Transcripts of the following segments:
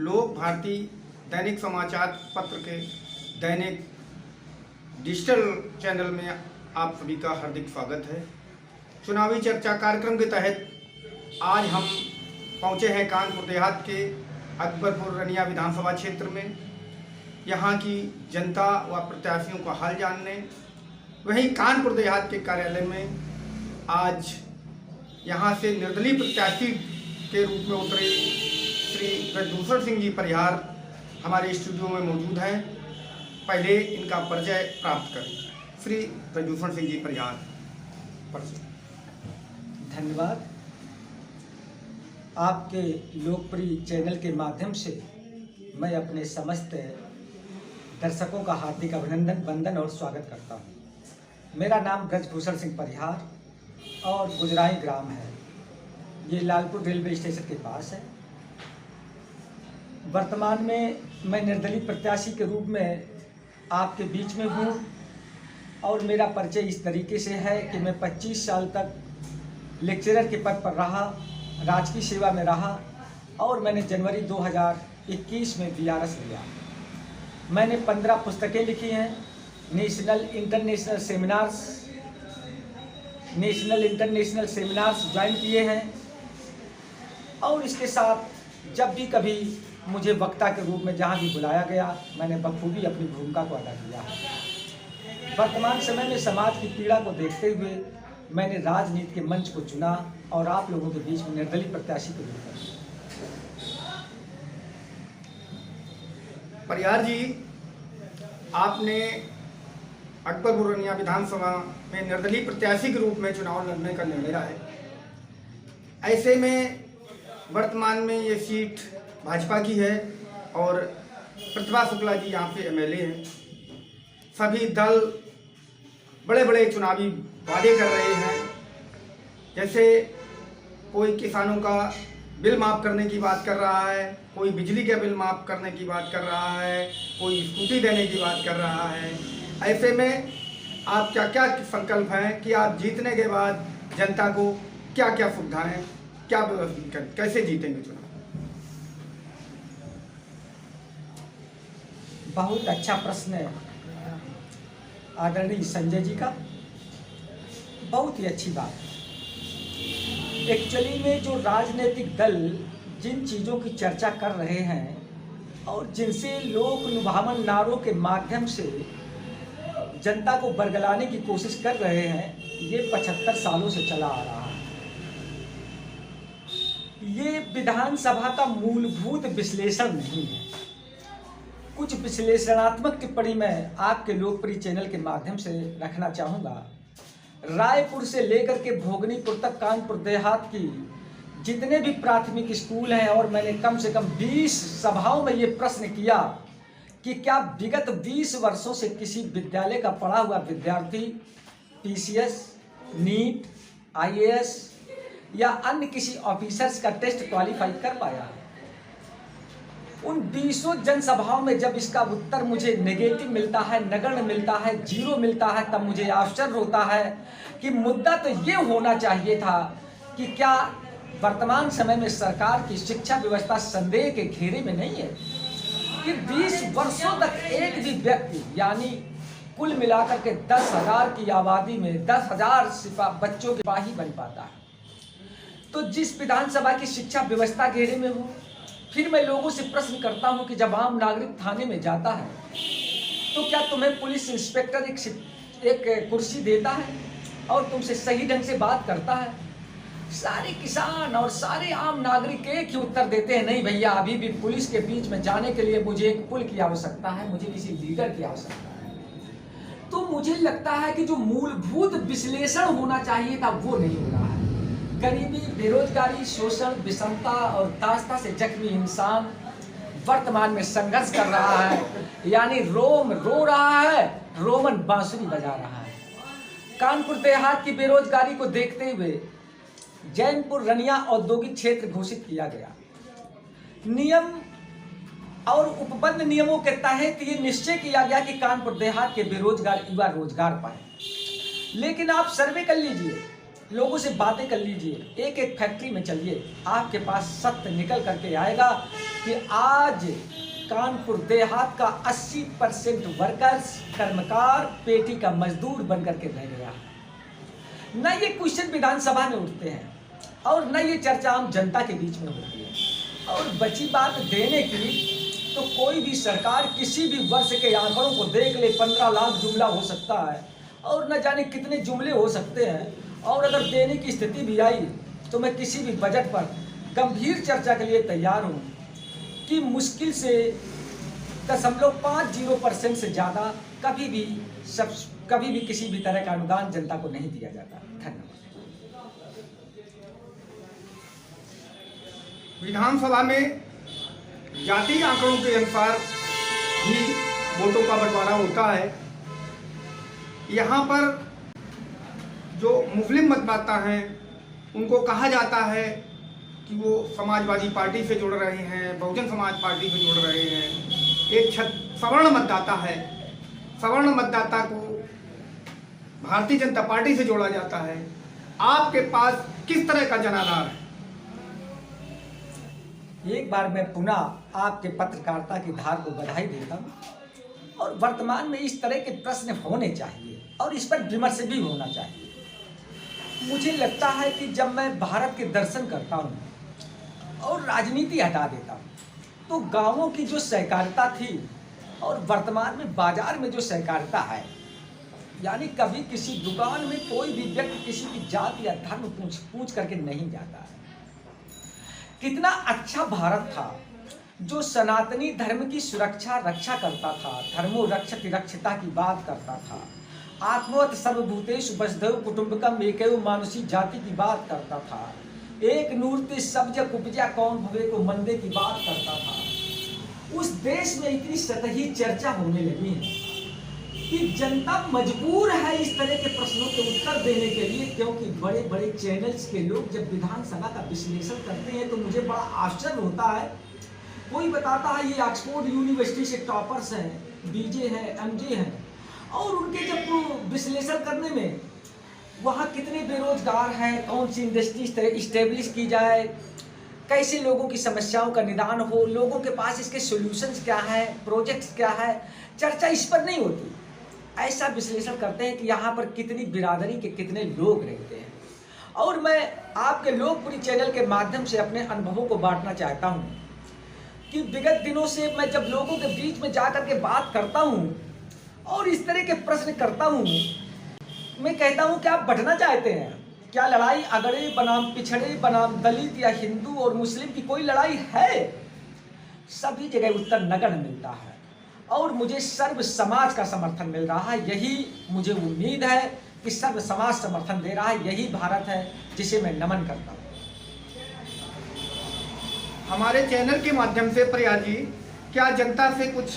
लोक भारती दैनिक समाचार पत्र के दैनिक डिजिटल चैनल में आप सभी का हार्दिक स्वागत है। चुनावी चर्चा कार्यक्रम के तहत आज हम पहुंचे हैं कानपुर देहात के अकबरपुर रनिया विधानसभा क्षेत्र में। यहां की जनता व प्रत्याशियों का हाल जानने, वहीं कानपुर देहात के कार्यालय में आज यहां से निर्दलीय प्रत्याशी के रूप में उतरे श्री ब्रजभूषण सिंह जी परिहार हमारे स्टूडियो में मौजूद हैं। पहले इनका परिचय प्राप्त करें। श्री ब्रजभूषण सिंह जी परिहार, परिचय। धन्यवाद। आपके लोकप्रिय चैनल के माध्यम से मैं अपने समस्त दर्शकों का हार्दिक अभिनंदन, वंदन और स्वागत करता हूँ। मेरा नाम ब्रजभूषण सिंह परिहार और गुजराई ग्राम है। ये लालपुर रेलवे स्टेशन के पास है। वर्तमान में मैं निर्दलीय प्रत्याशी के रूप में आपके बीच में हूँ और मेरा परिचय इस तरीके से है कि मैं 25 साल तक लेक्चरर के पद पर रहा, राजकीय सेवा में रहा और मैंने जनवरी 2021 में बीआरएस लिया। मैंने 15 पुस्तकें लिखी हैं, नेशनल इंटरनेशनल सेमिनार्स ज्वाइन किए हैं और इसके साथ जब भी कभी मुझे वक्ता के रूप में जहाँ भी बुलाया गया, मैंने बखूबी अपनी भूमिका को अदा किया है। वर्तमान समय में समाज की पीड़ा को देखते हुए मैंने राजनीति के मंच को चुना और आप लोगों के बीच में निर्दलीय प्रत्याशी के रूप में। परिहार जी, आपने अकबरपुर रनिया विधानसभा में निर्दलीय प्रत्याशी के रूप में चुनाव लड़ने का निर्णय है। ऐसे में वर्तमान में ये सीट भाजपा की है और प्रतिभा शुक्ला जी यहाँ पे एमएलए हैं। सभी दल बड़े बड़े चुनावी वादे कर रहे हैं, जैसे कोई किसानों का बिल माफ़ करने की बात कर रहा है, कोई बिजली का बिल माफ़ करने की बात कर रहा है, कोई स्कूटी देने की बात कर रहा है। ऐसे में आप क्या क्या संकल्प हैं कि आप जीतने के बाद जनता को क्या क्या सुविधाएं, क्या व्यवस्थित करें, कैसे जीतेंगे चुनाव? बहुत अच्छा प्रश्न है आदरणीय संजय जी का, बहुत ही अच्छी बात है। एक्चुअली में जो राजनीतिक दल जिन चीज़ों की चर्चा कर रहे हैं और जिनसे लोक लुभावन नारों के माध्यम से जनता को बरगलाने की कोशिश कर रहे हैं, ये 75 सालों से चला आ रहा है। ये विधानसभा का मूलभूत विश्लेषण नहीं है। कुछ विश्लेषणात्मक टिप्पणी मैं आपके लोकप्रिय चैनल के माध्यम से रखना चाहूँगा। रायपुर से लेकर के भोगनीपुर तक कानपुर देहात की जितने भी प्राथमिक स्कूल हैं, और मैंने कम से कम 20 सभाओं में ये प्रश्न किया कि क्या विगत 20 वर्षों से किसी विद्यालय का पढ़ा हुआ विद्यार्थी पीसीएस, नीट, आईएएस या अन्य किसी ऑफिसर्स का टेस्ट क्वालिफाई कर पाया? उन 20 जनसभाओं में जब इसका उत्तर मुझे नेगेटिव मिलता है, नगण्य मिलता है, जीरो मिलता है, तब मुझे आश्चर्य होता है कि मुद्दा तो ये होना चाहिए था कि क्या वर्तमान समय में सरकार की शिक्षा व्यवस्था संदेह के घेरे में नहीं है कि 20 वर्षों तक एक भी व्यक्ति, यानी कुल मिलाकर के 10,000 की आबादी में 10,000 बच्चों के सिपाही बन पाता है। तो जिस विधानसभा की शिक्षा व्यवस्था घेरे में हो, फिर मैं लोगों से प्रश्न करता हूं कि जब आम नागरिक थाने में जाता है तो क्या तुम्हें पुलिस इंस्पेक्टर एक कुर्सी देता है और तुमसे सही ढंग से बात करता है? सारे किसान और सारे आम नागरिक एक ही उत्तर देते हैं, नहीं भैया, अभी भी पुलिस के बीच में जाने के लिए मुझे एक पुल की आवश्यकता है, मुझे किसी लीडर की आवश्यकता है। तो मुझे लगता है कि जो मूलभूत विश्लेषण होना चाहिए था वो नहीं हो रहा है। गरीबी, बेरोजगारी, शोषण, विषमता और दास्ता से जख्मी इंसान वर्तमान में संघर्ष कर रहा है, यानी रोम रो रहा है, रोमन बांसुरी बजा रहा है। कानपुर देहात की बेरोजगारी को देखते हुए जैनपुर रनिया औद्योगिक क्षेत्र घोषित किया गया। नियम और उपबंध नियमों के तहत ये निश्चय किया गया कि कानपुर देहात के बेरोजगार युवा रोजगार पाए। लेकिन आप सर्वे कर लीजिए, लोगों से बातें कर लीजिए, एक एक फैक्ट्री में चलिए, आपके पास सत्य निकल करके आएगा कि आज कानपुर देहात का 80% वर्कर्स, कर्मकार पेटी का मजदूर बन करके रह गया। न ये क्वेश्चन विधानसभा में उठते हैं और न ये चर्चा आम जनता के बीच में होती है। और बची बात देने की, तो कोई भी सरकार किसी भी वर्ष के आंकड़ों को देख ले, 15 लाख जुमला हो सकता है और न जाने कितने जुमले हो सकते हैं। और अगर देने की स्थिति भी आई तो मैं किसी भी बजट पर गंभीर चर्चा के लिए तैयार हूँ कि मुश्किल से 0.50% से ज़्यादा कभी भी किसी भी तरह का अनुदान जनता को नहीं दिया जाता। धन्यवाद। विधानसभा में जातीय आंकड़ों के अनुसार ही वोटों का बंटवारा होता है। यहाँ पर जो मुस्लिम मतदाता हैं उनको कहा जाता है कि वो समाजवादी पार्टी से जुड़ रहे हैं, बहुजन समाज पार्टी से जुड़ रहे हैं। एक सवर्ण मतदाता है, सवर्ण मतदाता को भारतीय जनता पार्टी से जोड़ा जाता है। आपके पास किस तरह का जनाधार है? एक बार मैं पुनः आपके पत्रकारिता की धार को बधाई देता हूँ। और वर्तमान में इस तरह के प्रश्न होने चाहिए और इस पर विमर्श भी होना चाहिए। मुझे लगता है कि जब मैं भारत के दर्शन करता हूँ और राजनीति हटा देता हूँ, तो गांवों की जो सहकारिता थी और वर्तमान में बाजार में जो सहकारिता है, यानी कभी किसी दुकान में कोई भी व्यक्ति किसी की जाति या धर्म पूछ करके नहीं जाता है। कितना अच्छा भारत था जो सनातनी धर्म की सुरक्षा रक्षा करता था, धर्मो रक्षति रक्षिता की बात करता था, आत्मवत सर्वभूतेषु वसुधैव कुटुंबकम एकैव मानुषी जाति की बात करता था, एक नूरते सब जग उपजा कौन भवे को मंदे की बात करता था। उस देश में इतनी सतही चर्चा होने लगी है कि जनता मजबूर है इस तरह के प्रश्नों के उत्तर देने के लिए, क्योंकि बड़े बड़े चैनल्स के लोग जब विधानसभा का विश्लेषण करते हैं तो मुझे बड़ा आश्चर्य होता है। कोई बताता है ये ऑक्सफोर्ड यूनिवर्सिटी से टॉपर्स हैं, बीजे हैं, एमजे हैं, और उनके जब विश्लेषण करने में वहाँ कितने बेरोजगार हैं, कौन सी इंडस्ट्री इस्टेब्लिश की जाए, कैसे लोगों की समस्याओं का निदान हो, लोगों के पास इसके सॉल्यूशंस क्या है, प्रोजेक्ट्स क्या है, चर्चा इस पर नहीं होती। ऐसा विश्लेषण करते हैं कि यहाँ पर कितनी बिरादरी के कितने लोग रहते हैं। और मैं आपके लोकप्रिय चैनल के माध्यम से अपने अनुभवों को बांटना चाहता हूँ कि विगत दिनों से मैं जब लोगों के बीच में जाकर के बात करता हूँ और इस तरह के प्रश्न करता हूँ, मैं कहता हूँ क्या आप बढ़ना चाहते हैं, क्या लड़ाई अगड़े बनाम पिछड़े बनाम दलित या हिंदू और मुस्लिम की कोई लड़ाई है? सभी जगह उत्तर नगण्य मिलता है और मुझे सर्व समाज का समर्थन मिल रहा है। यही मुझे उम्मीद है कि सर्व समाज समर्थन दे रहा है। यही भारत है जिसे मैं नमन करता हूँ। हमारे चैनल के माध्यम से प्रिया जी क्या जनता से कुछ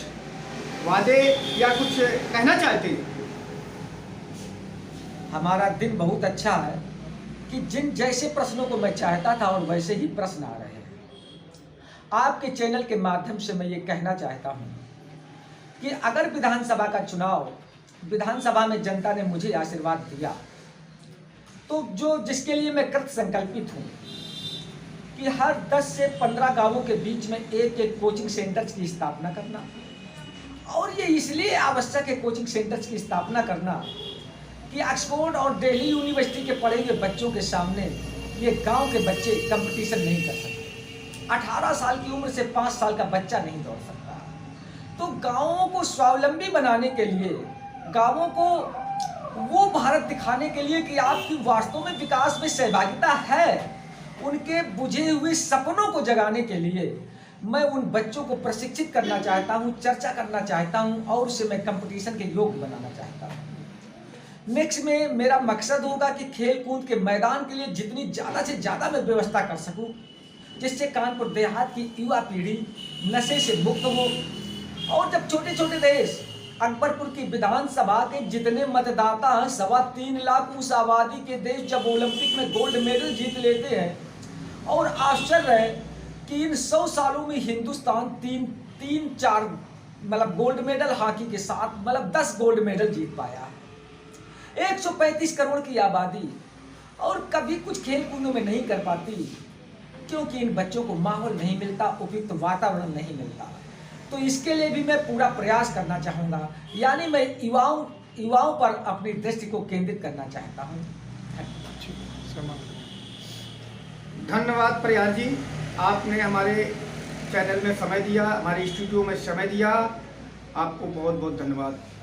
वादे या कुछ कहना चाहते हैं? हमारा दिन बहुत अच्छा है कि जिन जैसे प्रश्नों को मैं चाहता था और वैसे ही प्रश्न आ रहे हैं। आपके चैनल के माध्यम से मैं ये कहना चाहता हूँ कि अगर विधानसभा का चुनाव, विधानसभा में जनता ने मुझे आशीर्वाद दिया तो जिसके लिए मैं कृत संकल्पित हूँ कि हर 10 से 15 गांवों के बीच में एक एक कोचिंग सेंटर्स की स्थापना करना। और ये इसलिए आवश्यक है कोचिंग सेंटर्स की स्थापना करना कि ऑक्सफोर्ड और दिल्ली यूनिवर्सिटी के पढ़े हुए बच्चों के सामने ये गांव के बच्चे कंपटीशन नहीं कर सकते। 18 साल की उम्र से 5 साल का बच्चा नहीं दौड़ सकता। तो गांवों को स्वावलंबी बनाने के लिए, गांवों को वो भारत दिखाने के लिए कि आपकी वास्तव में विकास में सहभागिता है, उनके बुझे हुए सपनों को जगाने के लिए मैं उन बच्चों को प्रशिक्षित करना चाहता हूं, चर्चा करना चाहता हूं और उसे मैं कंपटीशन के योग्य बनाना चाहता हूं। नेक्स्ट में मेरा मकसद होगा कि खेल कूद के मैदान के लिए जितनी ज़्यादा से ज़्यादा मैं व्यवस्था कर सकूं, जिससे कानपुर देहात की युवा पीढ़ी नशे से मुक्त हो। और जब छोटे छोटे देश अकबरपुर की विधानसभा के जितने मतदाता हैं, 3.25 लाख उस आबादी के देश जब ओलंपिक में गोल्ड मेडल जीत लेते हैं, और आश्चर्य है कि इन 100 सालों में हिंदुस्तान 3-4 मतलब गोल्ड मेडल हॉकी के साथ 10 गोल्ड मेडल जीत पाया है। 135 करोड़ की आबादी और कभी कुछ खेल कूदों में नहीं कर पाती, क्योंकि इन बच्चों को माहौल नहीं मिलता, उपयुक्त वातावरण नहीं मिलता। तो इसके लिए भी मैं पूरा प्रयास करना चाहूँगा, यानी मैं युवाओं पर अपनी दृष्टि को केंद्रित करना चाहता हूँ। धन्यवाद प्रयास जी, आपने हमारे चैनल में समय दिया, हमारे स्टूडियो में समय दिया, आपको बहुत बहुत धन्यवाद।